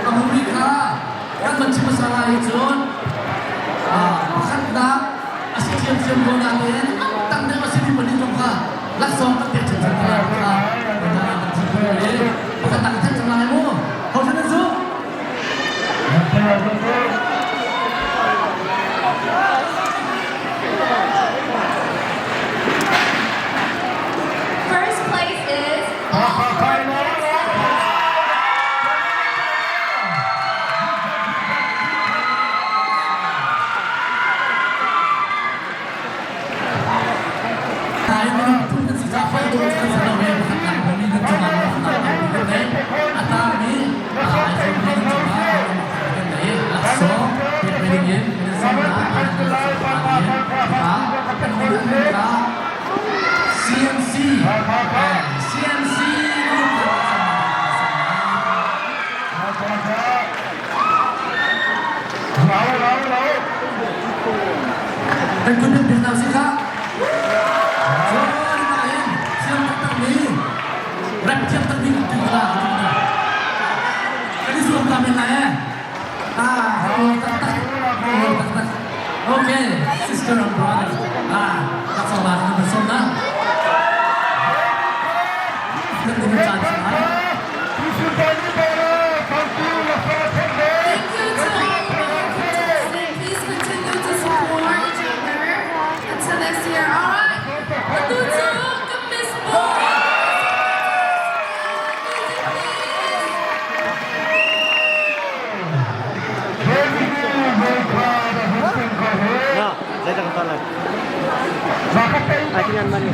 Amerika kan benci masalah itu makanya asian gol natin tanda masih di pendidikan langsung ke tiap pagkatangkat sa mga mo. Hold on, Zoom! minuto si sa pa doon sa salawe makatang minute na makatang at kami ay medyo maganda lakso pipilingin minsan na CNC CNC Terkumpul bintang sika. So, ditahin. Siang tertanggi. Rap siang tertanggi juga. Jadi suruh kami lah ya. Tak. Oke, sister and brother. Tak salah bersama. Dengan chance lah. Next year, all right. Miss Boy. No, saya tak ketahuan. Akhirnya mana?